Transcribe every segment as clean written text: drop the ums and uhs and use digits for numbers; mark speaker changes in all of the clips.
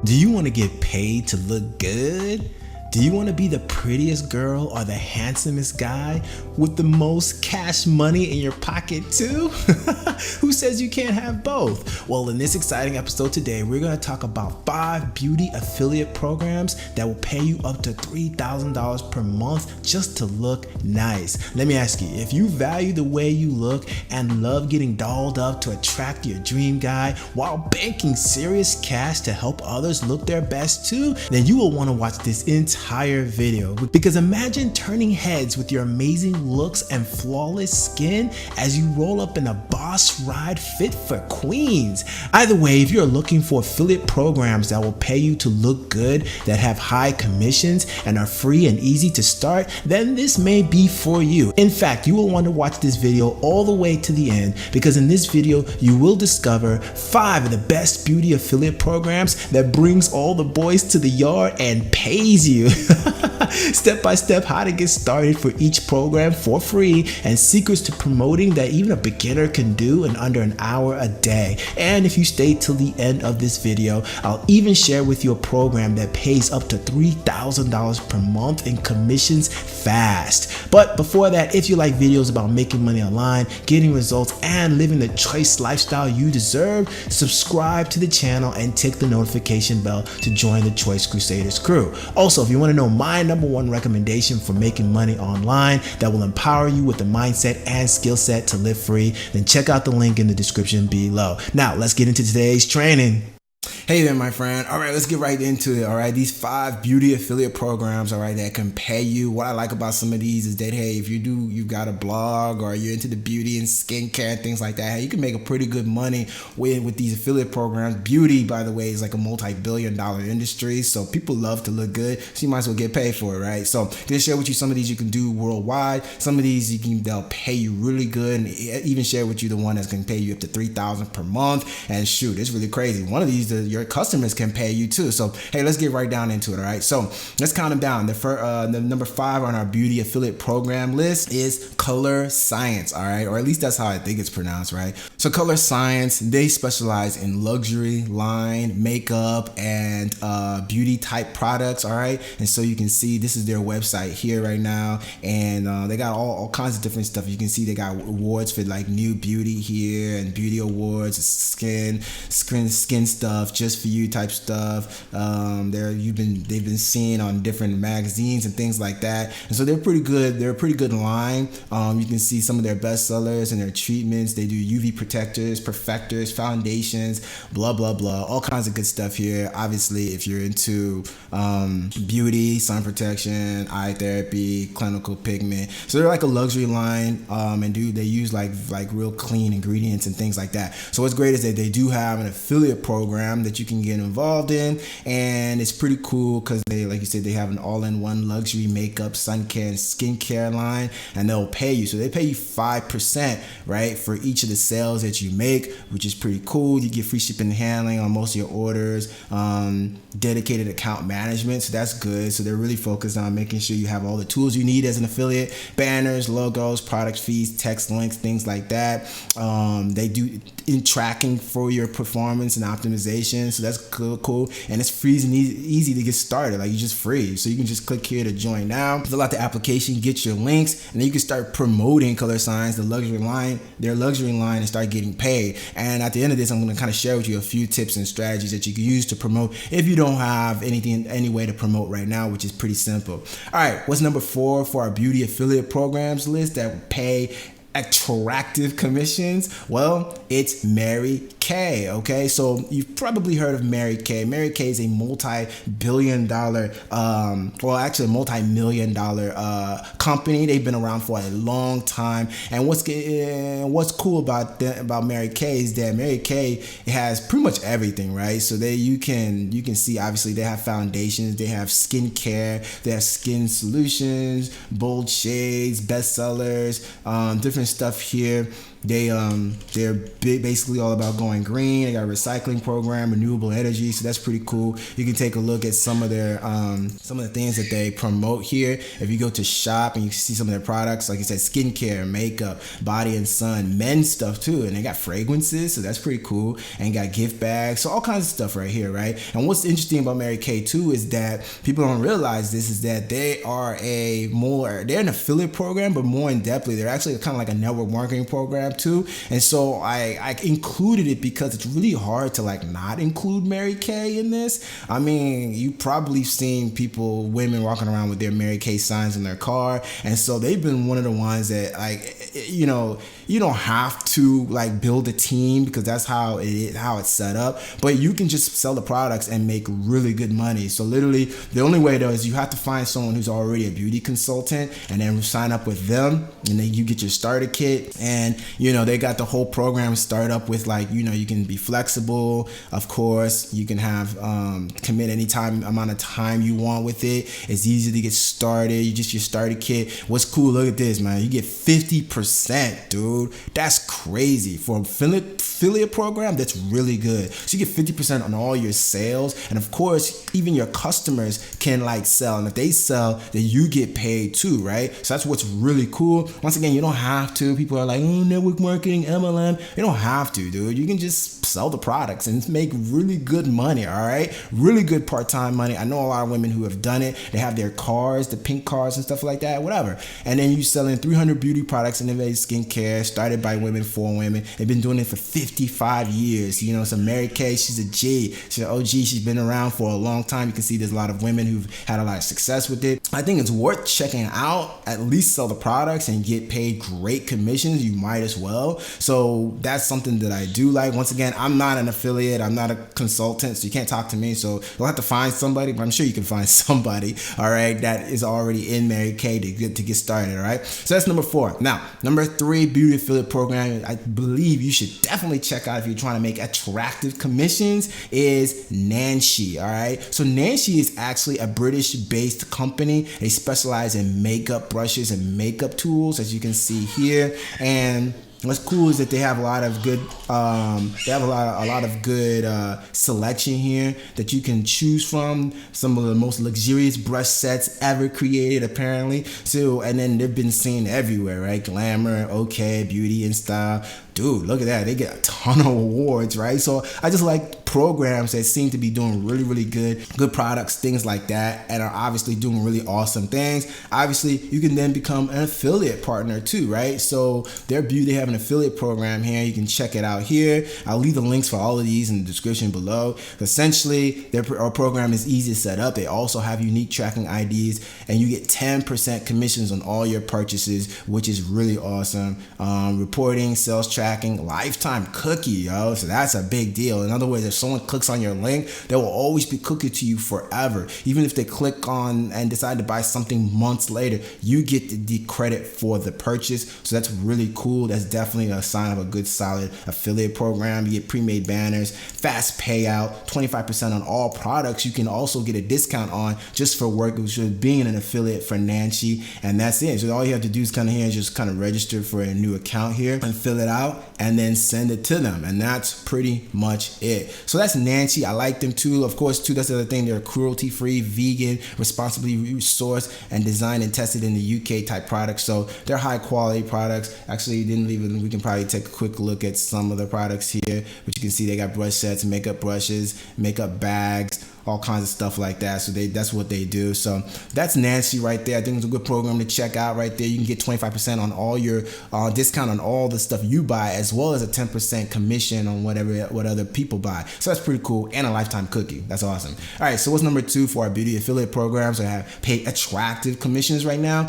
Speaker 1: Do you want to get paid to look good? Do you want to be the prettiest girl or the handsomest guy with the most cash money in your pocket too? Who says you can't have both? Well, in this exciting episode today, we're going to talk about 5 beauty affiliate programs that will pay you up to $3,000 per month just to look nice. Let me ask you, if you value the way you look and love getting dolled up to attract your dream guy while banking serious cash to help others look their best too, then you will want to watch this entire video, because imagine turning heads with your amazing looks and flawless skin as you roll up in a boss ride fit for queens. Either way, if you're looking for affiliate programs that will pay you to look good, that have high commissions and are free and easy to start, then this may be for you. In fact, you will want to watch this video all the way to the end, because in this video you will discover 5 of the best beauty affiliate programs that brings all the boys to the yard and pays you. Step by step how to get started for each program for free, and secrets to promoting that even a beginner can do in under an hour a day. And if you stay till the end of this video, I'll even share with you a program that pays up to $3,000 per month in commissions fast. But before that, if you like videos about making money online, getting results, and living the choice lifestyle you deserve, subscribe to the channel and tick the notification bell to join the Choice Crusaders crew. Also, if you want to know my #1 recommendation for making money online that will empower you with the mindset and skill set to live free, then check out the link in the description below. Now, let's get into today's training. Hey there, my friend. All right, let's get right into it. All right, these 5 beauty affiliate programs, all right, that can pay you. What I like about some of these is that, hey, if you've got a blog or you're into the beauty and skincare and things like that, hey, you can make a pretty good money with these affiliate programs. Beauty, by the way, is like a multi-billion-dollar industry, so people love to look good, so you might as well get paid for it, right? So I'm gonna share with you some of these you can do worldwide. Some of these they'll pay you really good, and even share with you the one that's gonna pay you up to $3,000 per month. And shoot, it's really crazy. One of these, your customers can pay you too. So hey, let's get right down into it. All right, so let's count them down. The number 5 on our beauty affiliate program list is Color Science. All right, or at least that's how I think it's pronounced, right? So Color Science, they specialize in luxury line makeup and beauty type products. All right, and so you can see this is their website here right now, and they got all kinds of different stuff. You can see they got awards for like new beauty here, and beauty awards, skin stuff just for you type stuff. They've been seen on different magazines and things like that, and so they're pretty good. They're a pretty good line. You can see some of their best sellers and their treatments. They do UV protectors, perfectors, foundations, blah blah blah, all kinds of good stuff here. Obviously, if you're into beauty, sun protection, eye therapy, clinical pigment, so they're like a luxury line, and they use like real clean ingredients and things like that. So what's great is that they do have an affiliate program that you can get involved in, and it's pretty cool because they, like you said, they have an all-in-one luxury makeup, sun care, and skincare line, and they'll pay you. So they pay you 5%, right, for each of the sales that you make, which is pretty cool. You get free shipping and handling on most of your orders, dedicated account management, so that's good. So they're really focused on making sure you have all the tools you need as an affiliate: banners, logos, product feeds, text links, things like that. They do in tracking for your performance and optimization, so that's cool, and it's free and easy to get started. Like, you're just free, so you can just click here to join now, fill out the application, get your links, and then you can start promoting Color Science, their luxury line, and start getting paid. And at the end of this, I'm going to kind of share with you a few tips and strategies that you can use to promote if you don't have any way to promote right now, which is pretty simple. All right, what's number 4 for our beauty affiliate programs list that pay attractive commissions? Well, it's Mary Kay. Okay, so you've probably heard of Mary Kay. Mary Kay is a multi-billion-dollar, multi-million-dollar company. They've been around for a long time, and what's cool about Mary Kay is that Mary Kay has pretty much everything, right? So you can see, obviously, they have foundations, they have skincare, they have skin solutions, bold shades, bestsellers, different stuff here. They're basically all about going green. They got a recycling program, renewable energy, so that's pretty cool. You can take a look at some of the things that they promote here. If you go to shop and you see some of their products, like you said, skincare, makeup, body and sun, men's stuff too, and they got fragrances, so that's pretty cool. And got gift bags, so all kinds of stuff right here, right? And what's interesting about Mary Kay too is that people don't realize this is that they're an affiliate program, but more in depthly, they're actually kind of like a network marketing program too. And so I included it because it's really hard to like not include Mary Kay in this. I mean, you probably seen women walking around with their Mary Kay signs in their car, and so they've been one of the ones that, like, you don't have to like build a team because that's how it's set up, but you can just sell the products and make really good money. So literally the only way though is you have to find someone who's already a beauty consultant and then sign up with them, and then you get your starter kit. And they got the whole program start up with, like, you can be flexible. Of course, you can have commit any amount of time you want with it. It's easy to get started. You just your starter kit. What's cool, look at this, man, you get 50%, dude. That's crazy for an affiliate program. That's really good. So you get 50% on all your sales, and of course even your customers can like sell, and if they sell, then you get paid too, right? So that's what's really cool. Once again, you don't have to. People are like, oh, network marketing, MLM. You don't have to, dude. You can just sell the products and make really good money. All right, really good part-time money. I know a lot of women who have done it. They have their cars, the pink cars and stuff like that, whatever, and then you selling 300 beauty products, innovative skincare, started by women for women. They've been doing it for 55 years. So Mary Kay, she's a G. She's an OG. She's been around for a long time. You can see there's a lot of women who've had a lot of success with it. I think it's worth checking out. At least sell the products and get paid great commissions. You might as well. So that's something that I do like. Once again, I'm not an affiliate. I'm not a consultant, so you can't talk to me. So you'll have to find somebody, but I'm sure you can find somebody, all right, that is already in Mary Kay to get started, all right? So that's number 4. Now, number 3, beauty affiliate program I believe you should definitely check out if you're trying to make attractive commissions is Njigha, all right? So Njigha is actually a British-based company. They specialize in makeup brushes and makeup tools, as you can see here. And what's cool is that they have a lot of good selection here that you can choose from. Some of the most luxurious brush sets ever created, apparently. So, and then they've been seen everywhere, right? Glamour, okay, beauty and style. Dude, look at that. They get a ton of awards, right? So I just like programs that seem to be doing really, really good products, things like that, and are obviously doing really awesome things. Obviously, you can then become an affiliate partner too, right? So they have an affiliate program here. You can check it out here. I'll leave the links for all of these in the description below. Essentially, our program is easy to set up. They also have unique tracking IDs, and you get 10% commissions on all your purchases, which is really awesome. Reporting, sales tracking, lifetime cookie, yo. So that's a big deal. In other words, if someone clicks on your link, they will always be cookie to you forever. Even if they click on and decide to buy something months later, you get the credit for the purchase. So that's really cool. That's definitely a sign of a good, solid affiliate program. You get pre-made banners, fast payout, 25% on all products. You can also get a discount on just for being an affiliate for Njigha, and that's it. So all you have to do is just register for a new account here and fill it out and then send it to them, and that's pretty much it. So that's Njigha. I like them too. Of course, too, that's the other thing. They're cruelty-free, vegan, responsibly sourced and designed and tested in the UK type products. So they're high quality products. Actually, we can probably take a quick look at some of the products here, but you can see they got brush sets, makeup brushes, makeup bags, all kinds of stuff like that. So that's what they do. So that's Njigha right there. I think it's a good program to check out right there. You can get 25% on all your discount on all the stuff you buy, as well as a 10% commission on what other people buy. So that's pretty cool, and a lifetime cookie. That's awesome. All right, so what's number 2 for our beauty affiliate programs that have paid attractive commissions right now?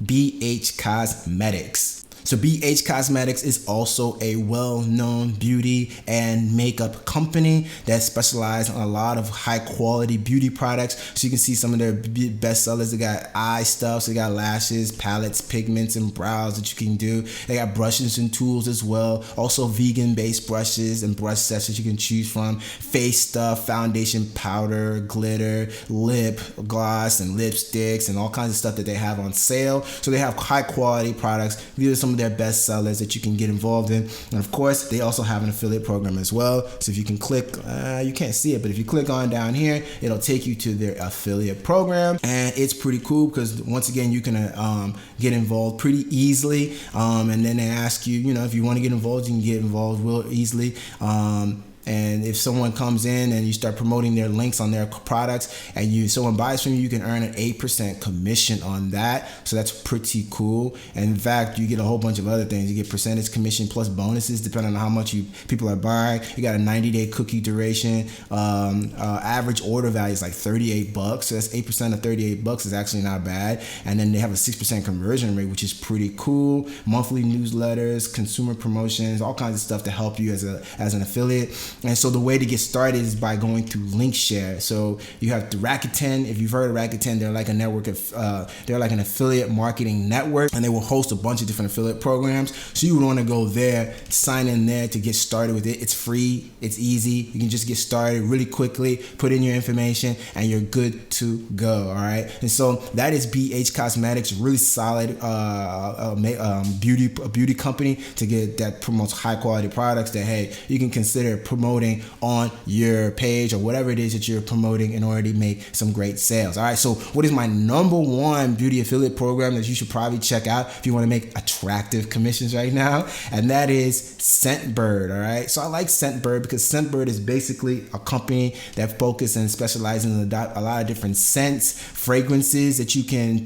Speaker 1: BH Cosmetics. So BH Cosmetics is also a well-known beauty and makeup company that specializes in a lot of high-quality beauty products. So you can see some of their best sellers. They got eye stuff, so they got lashes, palettes, pigments, and brows that you can do. They got brushes and tools as well. Also vegan-based brushes and brush sets that you can choose from. Face stuff, foundation, powder, glitter, lip gloss, and lipsticks, and all kinds of stuff that they have on sale. So they have high-quality products. These are some of their best sellers that you can get involved in. And of course, they also have an affiliate program as well. So if you can click, you can't see it, but if you click on down here, it'll take you to their affiliate program. And it's pretty cool because once again, you can get involved pretty easily. And then they ask you, if you want to get involved, you can get involved real easily. And if someone comes in and you start promoting their links on their products and someone buys from you, you can earn an 8% commission on that. So that's pretty cool. And in fact, you get a whole bunch of other things. You get percentage commission plus bonuses depending on how much people are buying. You got a 90-day cookie duration. Average order value is like $38. So that's 8% of $38 is actually not bad. And then they have a 6% conversion rate, which is pretty cool. Monthly newsletters, consumer promotions, all kinds of stuff to help you as an affiliate. And so the way to get started is by going through Linkshare. So you have the Rakuten. If you've heard of Rakuten, they're like a network of, they're like an affiliate marketing network, and they will host a bunch of different affiliate programs. So you would want to go there, sign in there to get started with it. It's free. It's easy. You can just get started really quickly, put in your information, and you're good to go. All right. And so that is BH Cosmetics, really solid beauty company that promotes high quality products that, hey, you can consider promoting on your page or whatever it is that you're promoting in order to make some great sales. All right, so what is my number one beauty affiliate program that you should probably check out if you want to make attractive commissions right now? And that is Scentbird. All right, so I like Scentbird because Scentbird is basically a company that focuses and specializes in a lot of different scents, fragrances that you can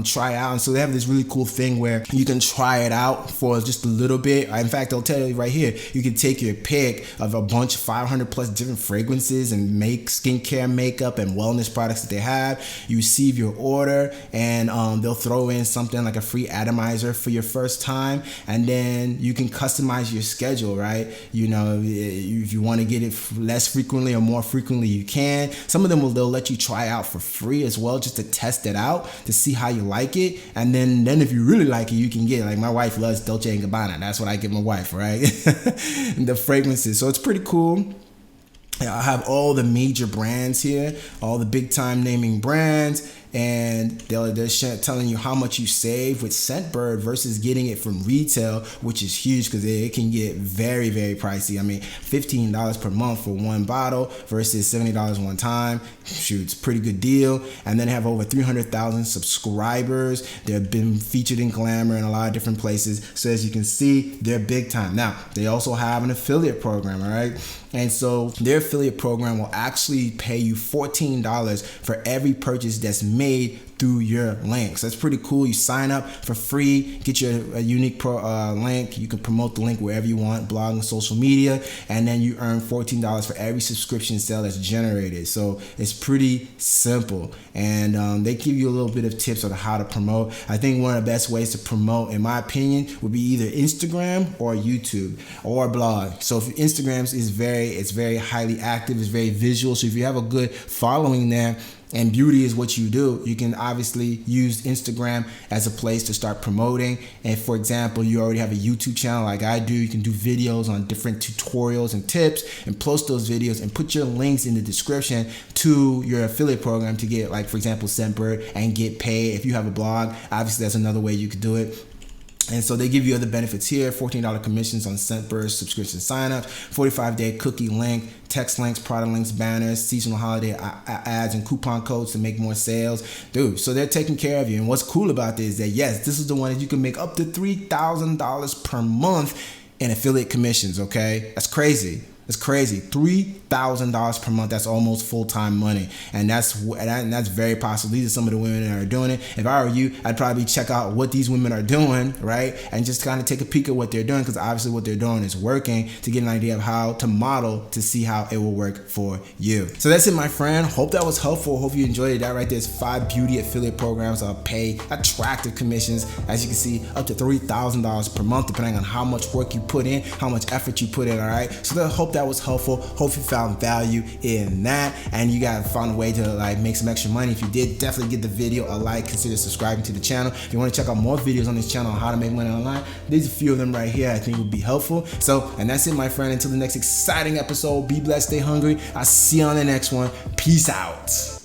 Speaker 1: try out. And so they have this really cool thing where you can try it out for just a little bit. In fact, they'll tell you right here, you can take your pick of a bunch of 500 plus different fragrances and skincare, makeup, and wellness products that they have. You receive your order, and they'll throw in something like a free atomizer for your first time, and then you can customize your schedule, right? If you want to get it less frequently or more frequently, you can. Some of them they'll let you try out for free as well, just to test it out to see how you like it. And then if you really like it, you can get, like, my wife loves Dolce & Gabbana. That's what I give my wife, right? The fragrances. So it's pretty cool. I have all the major brands here, all the big time naming brands, and they're telling you how much you save with Scentbird versus getting it from retail, which is huge because it can get very, very pricey. I mean, $15 per month for one bottle versus $70 one time. Shoot, it's a pretty good deal. And then they have over 300,000 subscribers. They've been featured in Glamour and a lot of different places. So as you can see, they're big time. Now, they also have an affiliate program, all right? And so their affiliate program will actually pay you $14 for every purchase that's made through your links. That's pretty cool. You sign up for free, get your unique link. You can promote the link wherever you want, blog and social media, and then you earn $14 for every subscription sale that's generated. So it's pretty simple, and they give you a little bit of tips on how to promote. I think one of the best ways to promote, in my opinion, would be either Instagram or YouTube or blog. So if Instagram is very highly active, it's very visual. So if you have a good following there, and beauty is what you do, you can obviously use Instagram as a place to start promoting. And for example, you already have a YouTube channel like I do. You can do videos on different tutorials and tips and post those videos and put your links in the description to your affiliate program to get, like, for example, Scentbird, and get paid. If you have a blog, obviously that's another way you could do it. And so they give you other benefits here: $14 commissions on Scentbird subscription signups, 45-day cookie link, text links, product links, banners, seasonal holiday ads, and coupon codes to make more sales. Dude, so they're taking care of you. And what's cool about this is that, yes, this is the one that you can make up to $3,000 per month in affiliate commissions, okay? That's crazy. It's crazy. $3,000 per month. That's almost full-time money. And that's very possible. These are some of the women that are doing it. If I were you, I'd probably check out what these women are doing, right? And just kind of take a peek at what they're doing, because obviously what they're doing is working, to get an idea of how to model to see how it will work for you. So that's it, my friend. Hope that was helpful. Hope you enjoyed it. That right there is 5 beauty affiliate programs that'll pay attractive commissions. As you can see, up to $3,000 per month, depending on how much work you put in, how much effort you put in, all right? So I hope that was helpful. Hope you found value in that, and you guys found a way to, like, make some extra money. If you did, definitely give the video a like. Consider subscribing to the channel. If you want to check out more videos on this channel on how to make money online, there's a few of them right here I think would be helpful. So, and that's it, my friend. Until the next exciting episode, be blessed, stay hungry. I'll see you on the next one. Peace out.